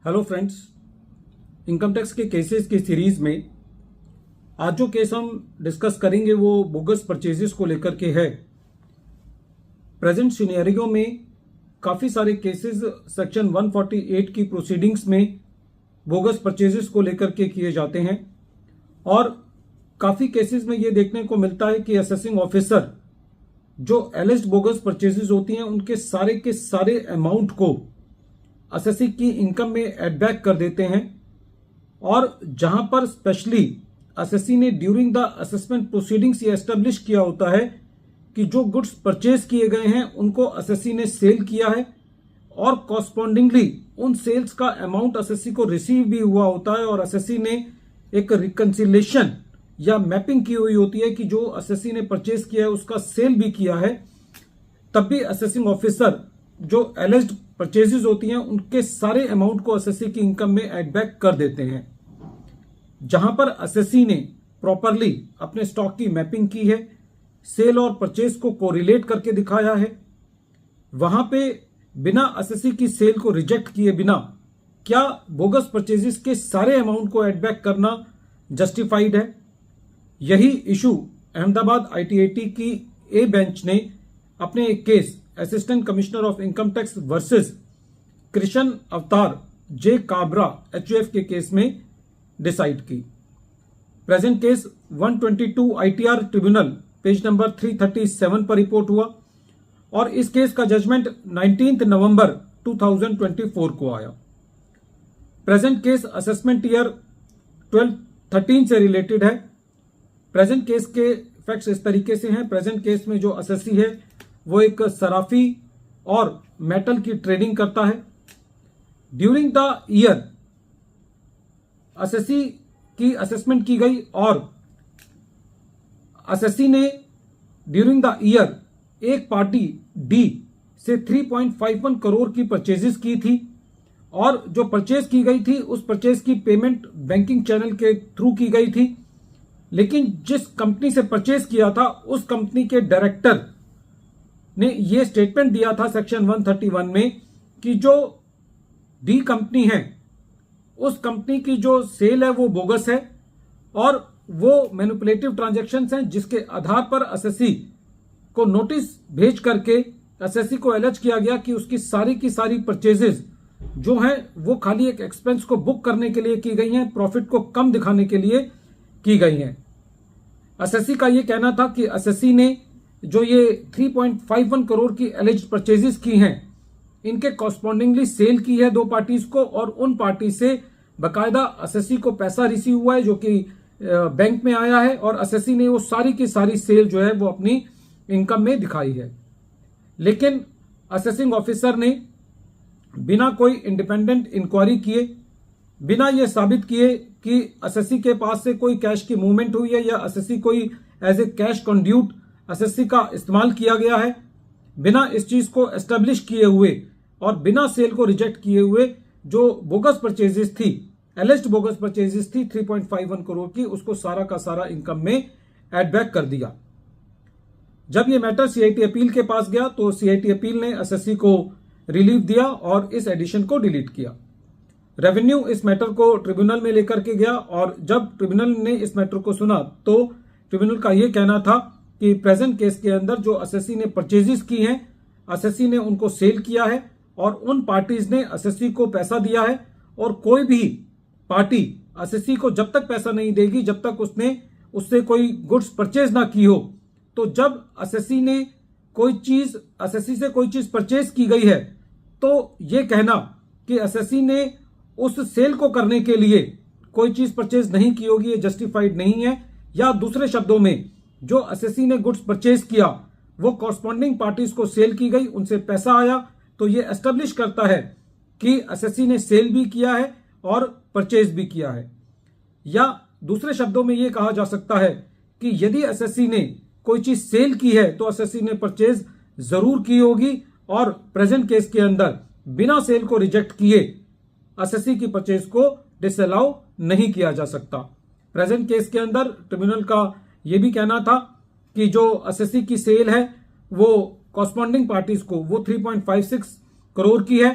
Hello friends, income tax के cases की series में आज जो केस हम डिस्कस करेंगे वो बोगस परचेजेस को लेकर के है। प्रेजेंट सिनेरियो में काफ़ी सारे केसेस सेक्शन 148 की प्रोसीडिंग्स में बोगस परचेजेस को लेकर के किए जाते हैं और काफ़ी केसेस में ये देखने को मिलता है कि असेसिंग ऑफिसर जो एलिज्ड बोगस परचेजेस होती हैं उनके सारे के सारे अमाउंट को असेसी की इनकम में एड बैक कर देते हैं और जहां पर स्पेशली असेसी ने ड्यूरिंग द असेसमेंट प्रोसीडिंग्स ये एस्टेब्लिश किया होता है कि जो गुड्स परचेज किए गए हैं उनको असेसी ने सेल किया है और कॉरस्पॉन्डिंगली उन सेल्स का अमाउंट असेसी को रिसीव भी हुआ होता है और असेसी ने एक रिकंसिलेशन या मैपिंग की हुई होती है कि जो असेसी ने परचेज किया है उसका सेल भी किया है। तब भी असेसिंग ऑफिसर जो एलिज्ड परचेजेस होती हैं उनके सारे अमाउंट को असेसी की इनकम में एड बैक कर देते हैं। जहां पर असेसी ने प्रॉपरली अपने स्टॉक की मैपिंग की है, सेल और परचेज को कोरिलेट करके दिखाया है, वहां पे बिना असेसी की सेल को रिजेक्ट किए बिना क्या बोगस परचेजेस के सारे अमाउंट को एड बैक करना जस्टिफाइड है। यही इशू अहमदाबाद ITAT की ए बेंच ने अपने एक case assistant commissioner of income tax versus Krishna अवतार जे काबरा HUF के केस में डिसाइड की। Present case 122 ITR tribunal page number 337 पर रिपोर्ट हुआ और इस केस का जजमेंट 19 नवंबर 2024 को आया। प्रेजेंट केस असेसमेंट ईयर 12-13 से रिलेटेड है। प्रेजेंट केस के फैक्ट्स इस तरीके से हैं। प्रेजेंट केस में जो असेसी है वो एक सराफी और मेटल की ट्रेडिंग करता है। ड्यूरिंग द ईयर असेसी की असेसमेंट की गई और असेसी ने ड्यूरिंग द ईयर एक पार्टी डी से 3.51 करोड़ की परचेजेस की थी और जो परचेज की गई थी उस परचेज की पेमेंट बैंकिंग चैनल के थ्रू की गई थी। लेकिन जिस कंपनी से परचेज किया था उस कंपनी के डायरेक्टर ने यह स्टेटमेंट दिया था सेक्शन 131 में कि जो डी कंपनी है उस कंपनी की जो सेल है वो बोगस है और वो मैनिपुलेटिव ट्रांजैक्शंस हैं जिसके आधार पर असेसी को नोटिस भेज करके असेसी को एलर्ज किया गया कि उसकी सारी की सारी परचेजेस जो हैं वो खाली एक एक्सपेंस को बुक करने के लिए की गई हैं, प्रॉफिट को कम दिखाने के लिए की गई हैं। असेसी का ये कहना था कि असेसी ने जो ये 3.51 करोड़ की एलिज्ड परचेजेस की हैं इनके कॉरस्पॉन्डिंगली सेल की है दो पार्टीज को और उन पार्टी से बकायदा असेसी को पैसा रिसीव हुआ है जो कि बैंक में आया है और असेसी ने वो सारी की सारी सेल जो है वो अपनी इनकम में दिखाई है। लेकिन असेसिंग ऑफिसर ने बिना कोई इंडिपेंडेंट इंक्वायरी किए, बिना ये साबित किए कि असेसी के पास से कोई कैश की मूवमेंट हुई है या असेसी कोई as a cash conduit assessee का इस्तेमाल किया गया है, बिना इस चीज को एस्टेब्लिश किए हुए और बिना सेल को रिजेक्ट किए हुए जो बोगस परचेजेस थी, एलिज्ड बोगस परचेजेस थी 3.51 करोड़ की, उसको सारा का सारा इनकम में एड बैक कर दिया। जब यह मैटर CIT अपील के पास गया तो CIT अपील ने असेसी को रिलीफ दिया और इस एडिशन को डिलीट किया। रेवेन्यू इस मैटर को ट्रिब्यूनल में लेकर के गया और जब ट्रिब्यूनल ने इस मैटर को सुना तो ट्रिब्यूनल का यह कहना था कि प्रेजेंट केस के अंदर जो असेसी ने परचेजेस की हैं असेसी ने उनको सेल किया है और उन पार्टीज ने असेसी को पैसा दिया है और कोई भी पार्टी असेसी को जब तक पैसा नहीं देगी जब तक उसने उससे कोई गुड्स परचेज ना की हो। तो जब असेसी से कोई चीज परचेज की गई है तो यह कहना कि असेसी ने उस सेल को करने के लिए कोई चीज परचेज नहीं की होगी ये जस्टिफाइड नहीं है। या दूसरे शब्दों में जो असेसी ने गुड्स परचेज किया वो कॉरस्पॉन्डिंग पार्टीज को सेल की गई, उनसे पैसा आया, तो ये एस्टेब्लिश करता है कि असेसी ने सेल भी किया है और परचेज भी किया है। या दूसरे शब्दों में ये कहा जा सकता है कि यदि असेसी ने कोई चीज सेल की है तो असेसी ने परचेज जरूर की होगी और प्रेजेंट केस के अंदर बिना सेल को रिजेक्ट किए असेसी की परचेज को डिसअलाउ नहीं किया जा सकता। प्रेजेंट केस के अंदर ट्रिब्यूनल का यह भी कहना था कि जो असेसी की सेल है वो कॉरस्पॉन्डिंग पार्टीज को वो 3.56 करोड़ की है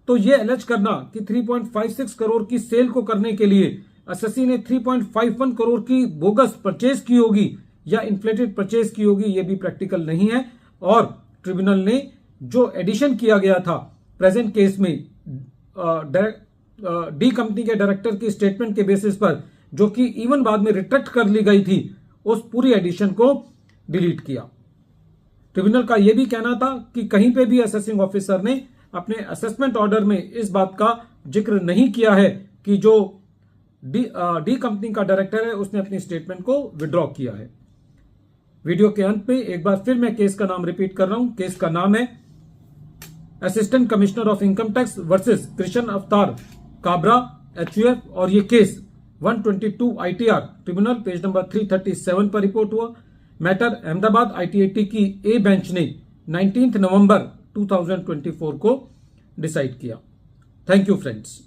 तो ये एलेज करना कि 3.56 करोड़ की सेल को करने के लिए एसएससी ने 3.51 करोड़ की बोगस परचेज की होगी या इन्फ्लेटेड परचेज की होगी, ये भी प्रैक्टिकल नहीं है। और ट्रिब्यूनल ने जो एडिशन किया गया था प्रेजेंट केस में डी कंपनी के डायरेक्टर की स्टेटमेंट के बेसिस पर, जो कि इवन बाद में रिट्रैक्ट कर ली गई थी, उस पूरी एडिशन को डिलीट किया। ट्रिब्यूनल का यह भी कहना था कि कहीं पे भी असेसिंग ऑफिसर ने अपने असेसमेंट ऑर्डर में इस बात का जिक्र नहीं किया है कि जो डी कंपनी का डायरेक्टर है उसने अपनी स्टेटमेंट को विड्रॉ किया है। वीडियो के अंत में एक बार फिर मैं केस का नाम रिपीट कर रहा हूं। केस का नाम है assistant commissioner of income tax versus Krishna अवतार काबरा HUF, और ये case 122 ITR tribunal page number 337 पर रिपोर्ट हुआ। मैटर अहमदाबाद ITAT की ए बेंच ने 19 नवंबर 2024 को डिसाइड किया। Thank you friends.